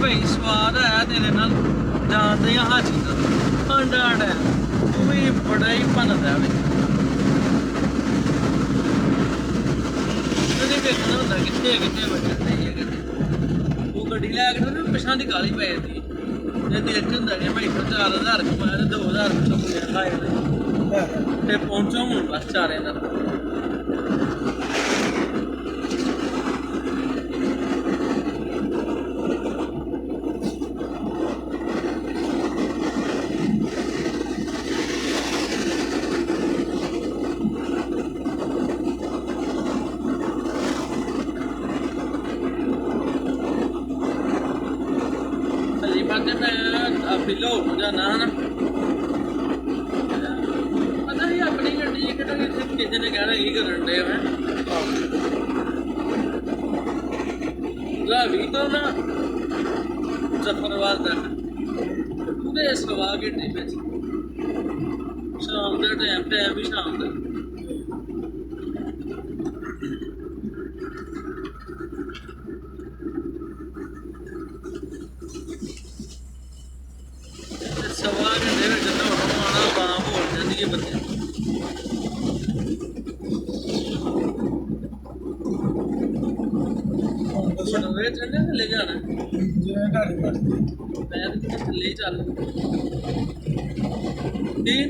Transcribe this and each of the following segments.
भाई स्वाद आया तेरे नाल जानते हैं हाजी का अंडा है तू भी बड़ा ही भनदा है नहीं देखना होंदा कित्थे कित्थे बचन नहीं है गड्डी वो गड्डी लै के ना पिछां दी गाली पै जांदी ते दिल च होंदा कि मैं 4000 कमाया ते 2000 रुपये खाए ते पहुंचो हूँ बस चारे नाल पिलो हो जाना है ना पता ही अपनी गड्डी किसी ने कहना ही करन डे मैं भी तो ना जफरवाल तक पूरे सवा गड्डी में शाम का टाइम भी शाम का सवा घंटे में जब आना बां बोल जाती है बंदे पनोरे चढ़ने थले जाना मैं थले ही चल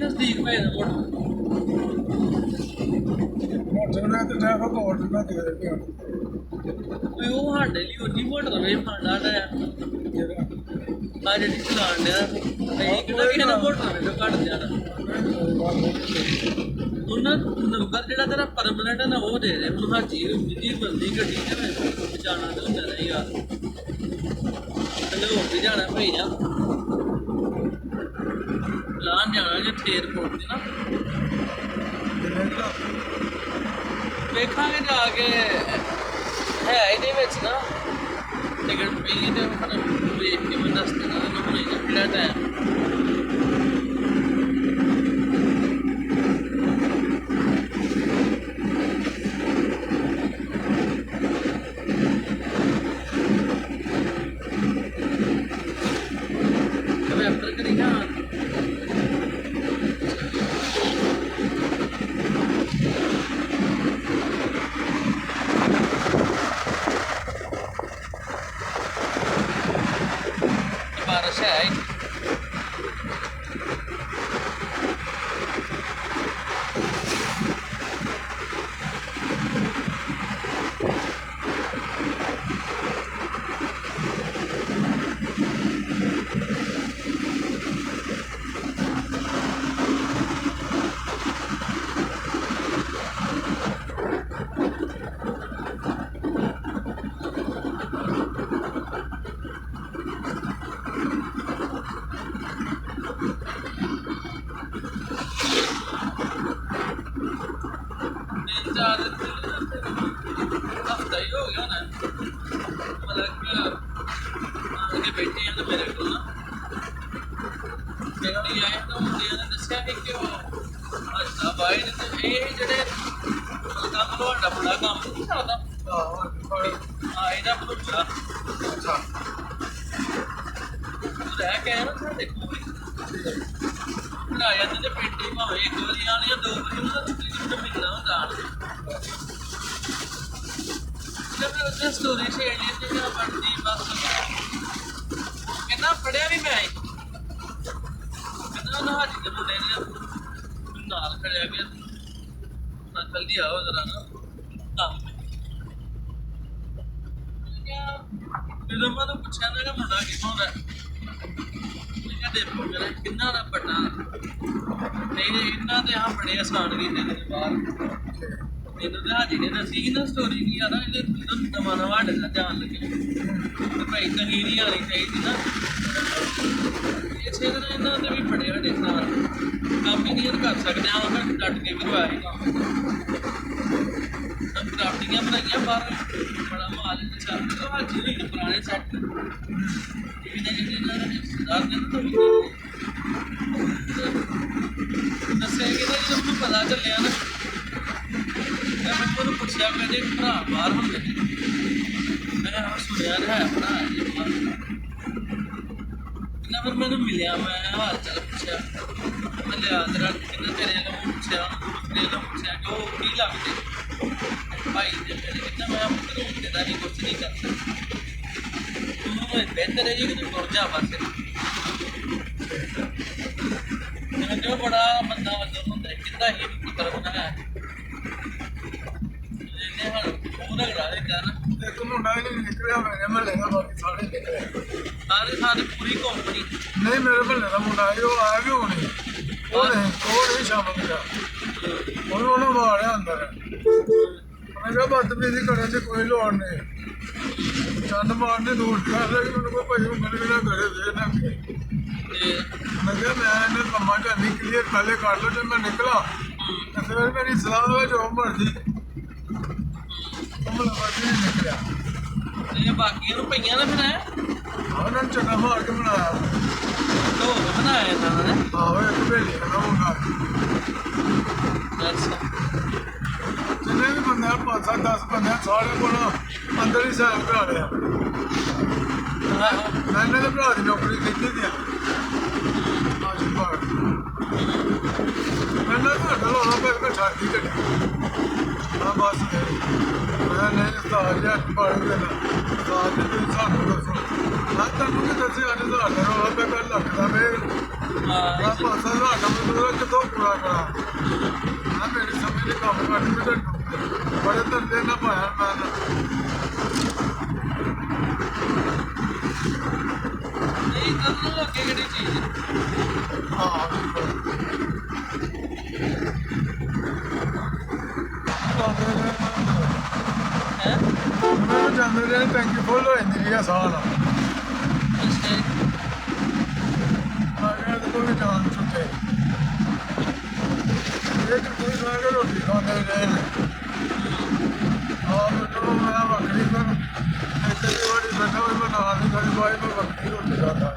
नजदीक भाई कोई वो साढ़े लिए उन्नी मोटर रहे फांडा है आ जी चलान दिया किसी मोटर जो घट जाना नंबर जो तेरा परमानेंट है ना वो दे दे हूँ हाजी जी बंदी गड्डी जाना तो होंगे ना यार कल होर भी जाना भाई जा लान जाना जो एयरपोर्ट से ना देखा जाके है ये ना टिकट पी तो वेख के मैं दस देना हुणे किहड़ा टाइम अप्पल करी ना बारिश है हफ्ता ही हो गया होना मतलब आगे बैठे हैं तो मेरे को ना व्यक्ति आए तो मुंडिया ने दसिया कि हफ्ता बाई ने ये जेह्ड़े काम लोहाड़ा बड़ा काम नहीं करता हाँ ਇਹਦਾ ਪੁੱਛਾ ਅੱਛਾ ਰਹਿ ਕੇ ਆਇਆ ਨਾ ਸਾਡੇ ਕੋਲ ਬਣਾਇਆ ਤੇ ਪਿੰਡ ਹੀ ਭਾਵੇਂ ਇੱਕ ਵਾਰੀ ਆਣ ਜਾਂ ਦੋ ਵਾਰੀ ਉਹਨਾਂ ਦਾ ਤਕਰੀਬਨ ਮਿਲਣਾ ਹੁੰਦਾ ਆਣ जब मैं उसने स्टोरी शेयर की थी मेरा बढ़ती बस कितना पढ़िया भी मैं कितना ना हाजी के मुंडे ने नाल खड़िया गया ना जल्दी आओ जरा ना काम फिर मैं तो पूछा ना कि मुंडा किथों दा मैं देखो मेरा कितना ना बड़ा नहीं इन्ना ते यहाँ बड़े आसान कीते ने बाहर मैनू तो हाजी ने दसी कि ना स्टोरी नहीं आता नवा नवा हाडे का ध्यान लगे तो भाई कहीं नहीं आनी चाहिए ना इसे तरह इन्होंने भी बड़े हाडे साल काम ही नहीं कर सकते हाँ डट के भी करवाए हम क्राफ्टिंग बनाइया बाहर बड़ा माल चल तो हाजी नहीं पुराने सैट रिश्तेदार ने तो दसिया कि जो पता चलिया ना मैं पूछा कहते भरा बाहर होंगे मैं सुनिया है भरा जी बाहर ਉਹਨਾਂ ਨੂੰ ਮਿਲਿਆ ਮੈਂ ਹਾਲ ਚਾਲ ਪੁੱਛਿਆ ਮੈਂ ਲਿਆ ਤੇਰਾ ਕਿੰਨਾ ਤੇਰੇ ਵੱਲੋਂ ਪੁੱਛਿਆ ਦੂਸਰੇ ਵੱਲੋਂ ਪੁੱਛਿਆ ਕਿ ਉਹ ਕੀ ਲੱਗਦੇ ਭਾਈ ਦੇ ਮੇਰੇ ਕਿੰਨਾ ਮੈਂ ਰੋਣ ਦੇ ਦਾ ਨਹੀਂ ਕੁਛ ਨਹੀਂ ਕਰਦਾ ਤੂੰ ਬਿਹਤਰ ਹੈ ਜੀ ਕਿ ਤੂੰ ਤੁਰ ਜਾ ਬਸ ਮੈਂ ਜੋ ਬੜਾ ਬੰਦਾ ਵੱਲੋਂ ਹੁੰਦਾ ਕਿੰਨਾ ਹੀ ਪੁੱਤਰ ਬਣਾਇਆ ਇਹਨੇ ਹਣ ਉਹ ਰਗੜਾ ਦੇ ਕਰ ਇੱਕ ਮੁੰਡਾ ਹੀ ਨਹੀਂ ਨਿਕਲਿਆ ਮੇਰੇ ਮਹੱਲੇ ਦਾ ਬਾਕੀ ਸਾਰੇ ਨਿਕਲੇ ਸਾਰੇ ਪੂਰੀ ਕੰਪਨੀ ਨਹੀਂ ਮੇਰੇ ਮਹੱਲੇ ਦਾ ਮੁੰਡਾ ਸੀ ਉਹ ਆਇਆ ਵੀ ਹੋਣੀ ਉਹ ਨਹੀਂ ਸ਼ਾਮ ਨੂੰ ਗਿਆ ਉਹਨੂੰ ਮਾਰਿਆ ਅੰਦਰ ਮੈਂ ਕਿਹਾ ਬਦਤਮੀਜ਼ੀ ਕਰਨ ਦੀ ਕੋਈ ਲੋੜ ਨਹੀਂ ਚੰਨ ਮਾਰਨੇ ਦੂਰ ਕਰ ਲੈ ਕਿ ਮੈਨੂੰ ਕੋਈ ਭਾਈ ਉਂਗਲ ਵੀ ਨਾ ਕਰੇ ਦੇ ਨਾ ਮੈਂ ਕਿਹਾ ਮੈਂ ਇਹਨੇ ਕੰਮਾਂ ਚ ਨਹੀਂ ਕਲੀਅਰ ਪਹਿਲੇ ਕਰ ਲਓ ਜੇ ਮੈਂ ਨਿਕਲਾ ਤੇ ਫਿਰ ਮੇਰੀ ਸਲਾਹ ਹੋਵੇ ਜੋ ਮਰਜ਼ੀ ਨਿਕਲਿਆ ਤੇ ਬਾਕੀਆਂ ਨੂੰ ਪਈਆਂ ਨਾ ਫਿਰ ਉਹਨਾਂ ਨੂੰ ਚੰਗਾ ਮਾਰ ਕੇ ਬਣਾਇਆ ਢੋਲ ਬਣਾਇਆ ਇਹਨਾਂ ਨੇ ਆਹੋ ਇੱਕ ਭੇਲੀ ਦਾ ਮੁੰਡਾ ਅੱਛਾ ਜਿੰਨੇ ਵੀ ਬੰਦੇ 5-10 ਬੰਦੇ ਸਾਰੇ ਕੋਲ ਅੰਦਰ ਹੀ ਸਾਹਿਬ ਕਰਾ ਲਿਆ ਮੈਂ ਇਹਨਾਂ ਦੇ ਭਰਾ ਦੀ ਨੌਕਰੀ ਕੀਤੀ ਦੀ ਆ ਆਸ਼ੀਰਵਾਦ ਮੈਨੂੰ ਤੁਹਾਡਾ ਲਾਉਣਾ ਪਿਆ ਮੈਂ ਛੱਡ ਹੀ ਕੱਢੀ ਹਾਂ ਬਸ ਮੈਂ ਨਹੀਂ ਉਸਤਾਦ ਜੀ ਪੜ੍ਹ ਦੇਣਾ ਉਸਤਾਦ ਜੀ ਤੁਸੀਂ ਸਾਨੂੰ ਦੱਸੋ ਮੈਂ ਤੁਹਾਨੂੰ ਕੀ ਦੱਸਿਆ ਅੱਜ ਤੁਹਾਡਾ ਰੌਲਾ ਪਿਆ ਕਰ ਲੱਗਦਾ ਮੈਂ 5,000 ਦਾ ਮਤਲਬ ਕਿੱਥੋਂ ਪੂਰਾ ਕਰਾਂ ਮੈਂ ਮੇਰੀ ਸਮਝ ਦੇ ਕੰਮ ਕਰਦੀ ਮੈਂ ਤੁਹਾਨੂੰ ਬੜੇ ਧੰਦੇ ਨਾਲ ਪਾਇਆ ਮੈਂ ਨਹੀਂ ਤੁਹਾਨੂੰ ਅੱਗੇ ਕਿਹੜੀ ਚੀਜ਼ ਹਾਂ ਹੈ ਮੈਨੂੰ ਜਾਂਦੇ ਰਹੇ ਟੈਂਕੀ ਫੁੱਲ ਹੋ ਜਾਂਦੀ ਰਹੀ ਆ ਸਾਹ ਨਾਲ ਅੱਛਾ ਮੈਂ ਕਿਹਾ ਕੋਈ ਜਾਨ ਛੁੱਟੇ ਇੱਕ ਕੋਈ ਖਾ ਕੇ ਰੋਟੀ ਖਾਂਦੇ ਰਹੇ ਨੇ ਮੈਨੂੰ ਮੈਂ ਵੱਖਰੀ ਫਿਰ ਇੱਥੇ ਦੀ ਵਾਰੀ ਬੈਠਾ ਹੋਈ ਮੈਂ ਨਾਲ ਨਹੀਂ ਖਾਣੀ ਪਾਈ ਮੈਂ ਵੱਖਰੀ ਰੋਟੀ ਖਾਂਦਾ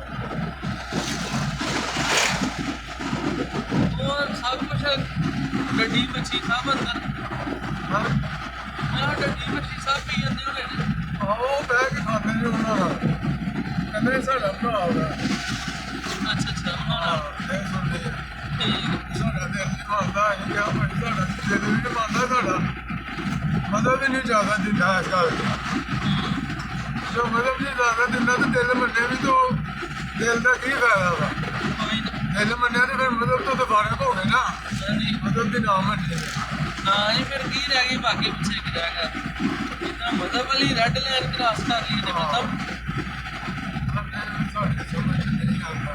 ਉਹ ਸਭ ਕੁਛ ਗੱਡੀ ਮੱਛੀ ਸਭ ਅੰਦਰ ਹਾਂ ਮੈਂ ਗੱਡੀ ਮੱਛੀ ਸਭ ਪੀ ਜਾਂਦੇ ਹੋਣੇ ਨੇ ਉਹ ਬਹਿ ਕੇ ਖਾਂਦੇ ਨੇ ਉਹਨਾਂ ਨਾਲ ਕਹਿੰਦੇ ਸਾਡਾ ਭਰਾ ਹੋਗਾ ਅੱਛਾ ਹਾਂ ਇਹ ਸੁਣਦੇ ਠੀਕ ਸਾਡਾ ਦਿਲ ਨਹੀਂ ਮੰਨਦਾ ਅਸੀਂ ਕਿਹਾ ਭਾਈ ਸਾਡਾ ਦਿਲ ਵੀ ਨਹੀਂ ਮੰਨਦਾ ਸਾਡਾ ਮਤਲਬ ਵੀ ਨਹੀਂ ਜ਼ਿਆਦਾ ਦਿੰਦਾ ਇਸ ਗੱਲ ਜੋ ਮਤਲਬ ਨਹੀਂ ਜ਼ਿਆਦਾ ਦਿੰਦਾ ਤਾਂ ਦਿਲ ਮੰਨੇ ਵੀ ਤਾਂ ਦਿਲ ਦਾ ਕੀ ਫਾਇਦਾ ਵਾ ਕੋਈ ਨਾ ਦਿਲ ਮੰਨਿਆ ਤੇ ਫਿਰ ਮਤਲਬ ਤੋਂ ਦੁਬਾਰਾ ਹੋ ਗਏ ਨਾ ਹਾਂਜੀ ਮਤਲਬ ਦੀ ਨਾ ਮੰਨੇ ਨਾ ਹੀ ਫਿਰ ਕੀ ਰਹਿ ਗਈ ਬਾਕੀ ਪਿੱਛੇ ਕੀ ਰਹਿ ਗਿਆ ਜਿੱਦਾਂ ਮਤਲਬ ਵਾਲੀ ਰੈੱਡ ਲਾਈਨ ਕ੍ਰਾਸ ਕਰ ਲਈ ਤੇ ਮਤਲਬ ਸਾਡੀ ਸਮਝ ਨਹੀਂ ਆਉਂਦਾ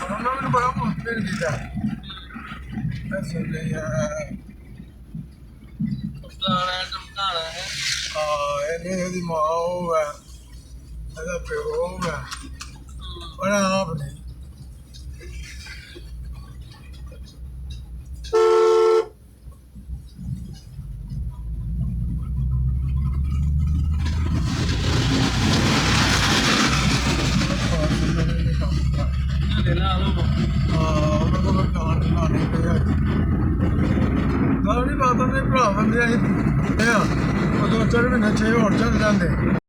ਉਹਨਾਂ ਮੈਨੂੰ ਬੜਾ ਮੁਸ਼ਕਿਲ ਕੀਤਾ ਐਸੇ ਨਹੀਂ ਹੈ ਫਲਾਣਾ ਟਮਕਾਣਾ ਹੈ ਇਹਦੀ ਮਾਂ ਉਹ ਹੈ ਇਹਦਾ ਪਿਓ ਉਹ ਹੈ ਪਰ ਆਪ ਨਹੀਂ ਲੈ ਲਾ ਲਓ ਉਹਨਾਂ ਕੋਲ ਕਾਰ ਨਹੀਂ ਪਿਆ ਗੱਲ ਨਹੀਂ ਬਾਤ ਨਹੀਂ ਭਰਾ ਬੰਦੇ ਅਸੀਂ ਉਹ 2-4 ਮਹੀਨੇ 6 ਹੋਰ ਚੱਲ ਜਾਂਦੇ